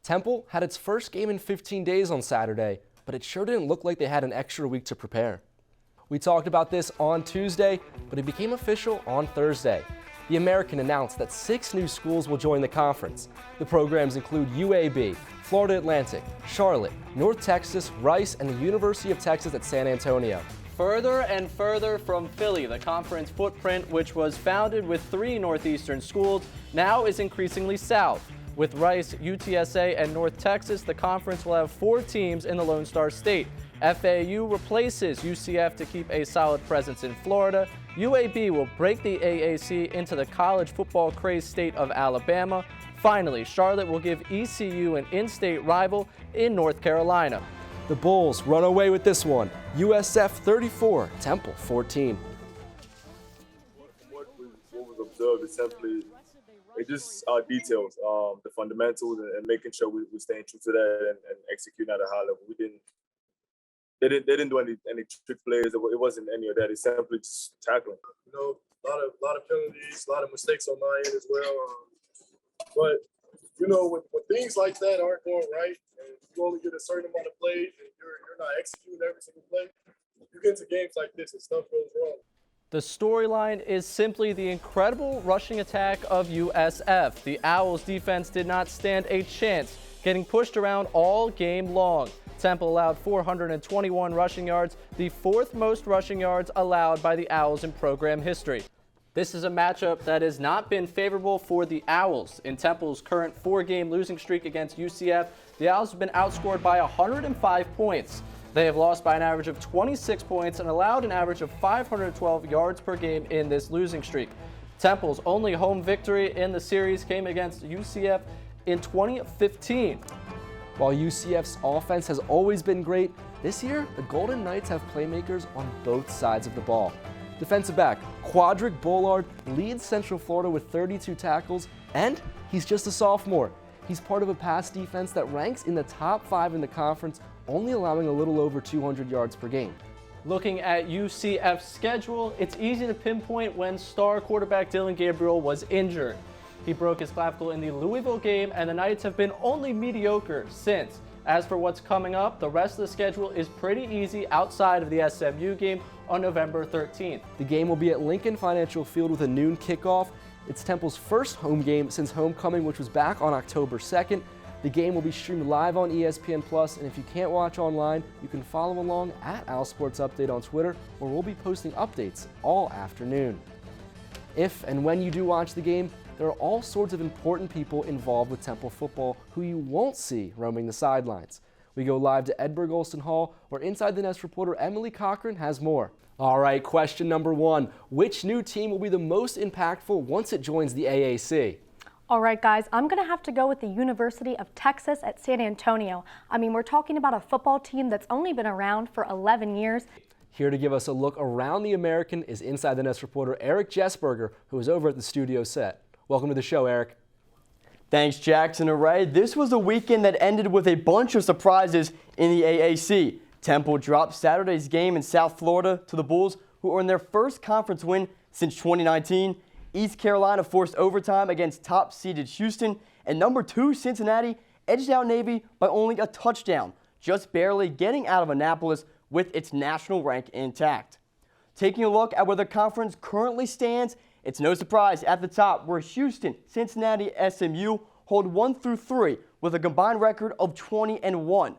Temple had its first game in 15 days on Saturday, but it sure didn't look like they had an extra week to prepare. We talked about this on Tuesday, but it became official on Thursday. The American announced that 6 new schools will join the conference. The programs include UAB, Florida Atlantic, Charlotte, North Texas, Rice, and the University of Texas at San Antonio. Further and further from Philly, the conference footprint, which was founded with 3 northeastern schools, now is increasingly south. With Rice, UTSA, and North Texas, the conference will have 4 teams in the Lone Star State. FAU replaces UCF to keep a solid presence in Florida. UAB will break the AAC into the college football crazed state of Alabama. Finally, Charlotte will give ECU an in-state rival in North Carolina. The Bulls run away with this one. USF 34, Temple 14. What was observed is simply just details, the fundamentals, and making sure we're staying true to that and executing at a high level. They didn't do any trick plays. It wasn't any of that. It's simply just tackling. You know, a lot of penalties, a lot of mistakes on my end as well. But you know, when things like that aren't going right, and you only get a certain amount of plays, and you're not executing every single play, you get into games like this and stuff goes wrong. The storyline is simply the incredible rushing attack of USF. The Owls defense did not stand a chance, getting pushed around all game long. Temple allowed 421 rushing yards, the 4th most rushing yards allowed by the Owls in program history. This is a matchup that has not been favorable for the Owls. In Temple's current 4-game losing streak against UCF, the Owls have been outscored by 105 points. They have lost by an average of 26 points and allowed an average of 512 yards per game in this losing streak. Temple's only home victory in the series came against UCF in 2015. While UCF's offense has always been great, this year the Golden Knights have playmakers on both sides of the ball. Defensive back Quadric Bullard leads Central Florida with 32 tackles, and he's just a sophomore. He's part of a pass defense that ranks in the top 5 in the conference, only allowing a little over 200 yards per game. Looking at UCF's schedule, it's easy to pinpoint when star quarterback Dylan Gabriel was injured. He broke his clavicle in the Louisville game, and the Knights have been only mediocre since. As for what's coming up, the rest of the schedule is pretty easy outside of the SMU game on November 13th. The game will be at Lincoln Financial Field with a noon kickoff. It's Temple's first home game since homecoming, which was back on October 2nd. The game will be streamed live on ESPN+, and if you can't watch online, you can follow along at OwlSports Update on Twitter, where we'll be posting updates all afternoon. If and when you do watch the game, there are all sorts of important people involved with Temple football who you won't see roaming the sidelines. We go live to Edberg Olson Hall, where Inside the Nest reporter Emily Cochran has more. All right, question number 1. Which new team will be the most impactful once it joins the AAC? All right, guys, I'm going to have to go with the University of Texas at San Antonio. I mean, we're talking about a football team that's only been around for 11 years. Here to give us a look around the American is Inside the Nest reporter Eric Jessberger, who is over at the studio set. Welcome to the show, Eric. Thanks, Jackson. All right, this was a weekend that ended with a bunch of surprises in the AAC. Temple dropped Saturday's game in South Florida to the Bulls, who earned their first conference win since 2019. East Carolina forced overtime against top-seeded Houston, and number 2 Cincinnati edged out Navy by only a touchdown, just barely getting out of Annapolis with its national rank intact. Taking a look at where the conference currently stands, it's no surprise at the top where Houston, Cincinnati, SMU hold 1 through 3 with a combined record of 20-1.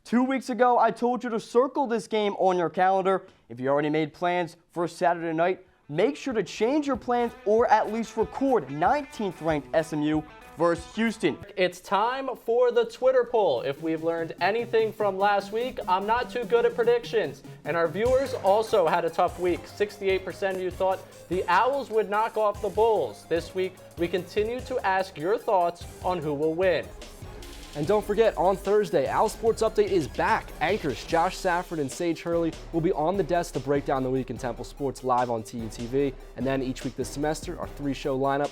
2 weeks ago, I told you to circle this game on your calendar. If you already made plans for Saturday night, make sure to change your plans or at least record 19th ranked SMU versus Houston. It's time for the Twitter poll. If we've learned anything from last week, I'm not too good at predictions. And our viewers also had a tough week. 68% of you thought the Owls would knock off the Bulls. This week, we continue to ask your thoughts on who will win. And don't forget, on Thursday, OwlSports Update is back. Anchors Josh Safford and Sage Hurley will be on the desk to break down the week in Temple sports live on TUTV. And then each week this semester, our 3-show lineup